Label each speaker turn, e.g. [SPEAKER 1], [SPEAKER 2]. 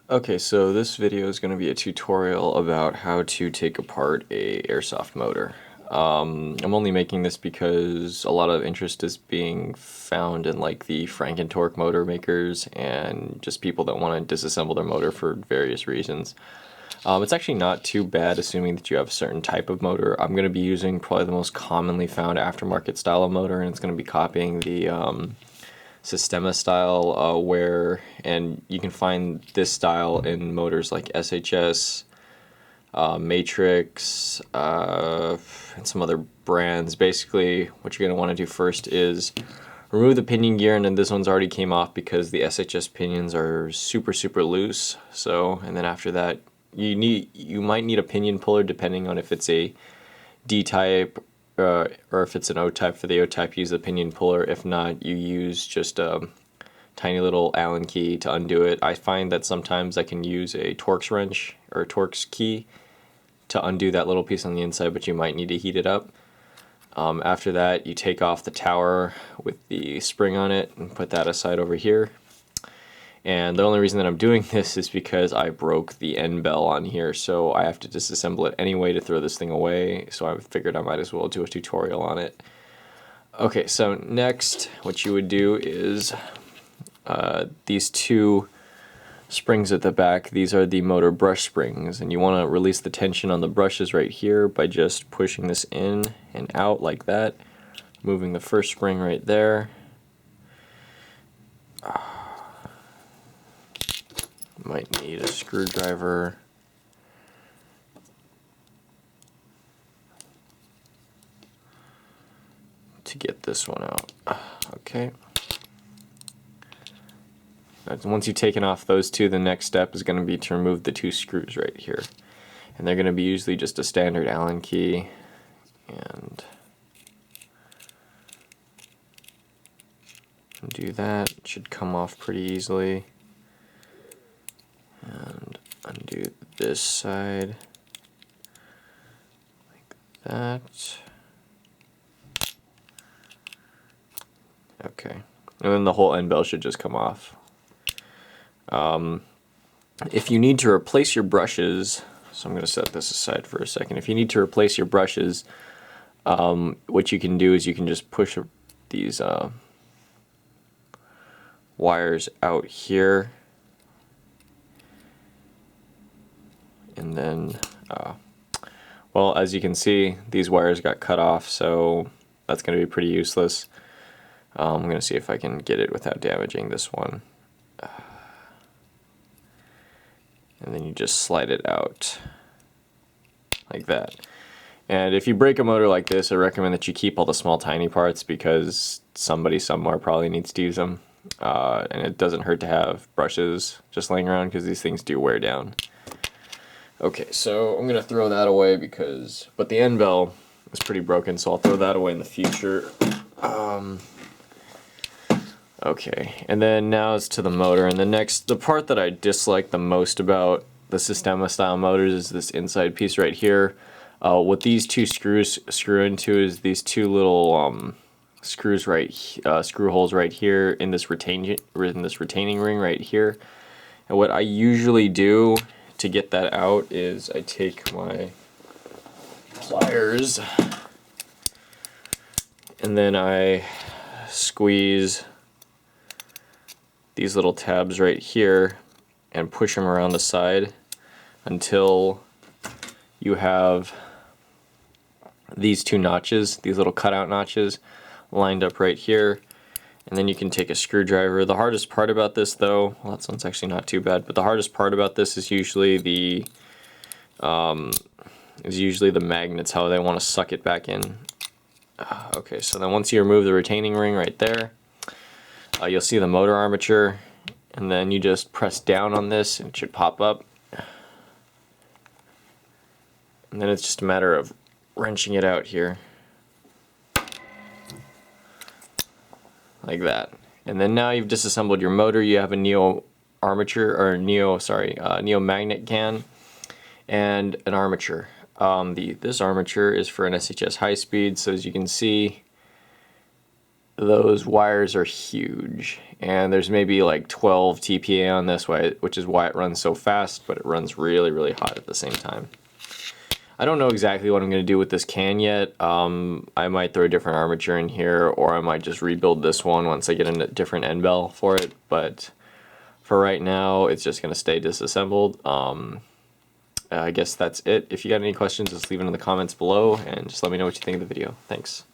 [SPEAKER 1] Okay, so this video is going to be a tutorial about how to take apart a airsoft motor. I'm only making this because a lot of interest is being found in like the Franken-Torque motor makers and just people that want to disassemble their motor for various reasons. It's actually not too bad assuming that you have a certain type of motor. I'm going to be using probably the most commonly found aftermarket style of motor, and it's going to be copying the Systema style and you can find this style in motors like SHS, Matrix, and some other brands. Basically, what you're going to want to do first is remove the pinion gear, and then this one's already came off because the SHS pinions are super loose. So, and then after that, you might need a pinion puller depending on if it's a D-type or if it's an O-type. For the O-type, use the pinion puller. If not, you use just a tiny little Allen key to undo it. I find that sometimes I can use a Torx wrench or a Torx key to undo that little piece on the inside, but you might need to heat it up. After that, you take off the tower with the spring on it and put that aside over here. And the only reason that I'm doing this is because I broke the end bell on here, so I have to disassemble it anyway to throw this thing away, so I figured I might as well do a tutorial on it. Okay, so next what you would do is these two springs at the back, these are the motor brush springs, and you want to release the tension on the brushes right here by just pushing this in and out like that, moving the first spring right there. Might need a screwdriver. To get this one out. Okay. Once you've taken off those two, the next step is going to be to remove the two screws right here. And they're going to be usually just a standard Allen key. And do that. It should come off pretty easily. And undo this side like that. Okay, and then the whole end bell should just come off. If you need to replace your brushes, so I'm going to set this aside for a second. If you need to replace your brushes, what you can do is you can just push these wires out here. And then, well, as you can see, these wires got cut off, so that's going to be pretty useless. I'm going to see if I can get it without damaging this one. And then you just slide it out like that. And if you break a motor like this, I recommend that you keep all the small tiny parts because somebody somewhere probably needs to use them. And it doesn't hurt to have brushes just laying around because these things do wear down. Okay, so I'm going to throw that away but the end bell is pretty broken, so I'll throw that away in the future. Okay, and then now it's to the motor, and the part that I dislike the most about the Systema style motors is this inside piece right here. What these two screws screw into is these two little screw holes right here in this retaining ring right here. And what I usually do to get that out is I take my pliers and then I squeeze these little tabs right here and push them around the side until you have these two notches, these little cutout notches lined up right here. And then you can take a screwdriver. The hardest part about this though, well, that one's actually not too bad, but the hardest part about this is usually the magnets, how they want to suck it back in. Okay, so then once you remove the retaining ring right there, you'll see the motor armature, and then you just press down on this and it should pop up. And then it's just a matter of wrenching it out here. Like that. And then now you've disassembled your motor. You have a neo magnet can and an armature. This armature is for an SHS high speed, so as you can see, those wires are huge, and there's maybe like 12 TPA on this, which is why it runs so fast, but it runs really, really hot at the same time. I don't know exactly what I'm going to do with this can yet. I might throw a different armature in here, or I might just rebuild this one once I get a different end bell for it, but for right now, it's just going to stay disassembled. I guess that's it. If you got any questions, just leave it in the comments below, and just let me know what you think of the video. Thanks.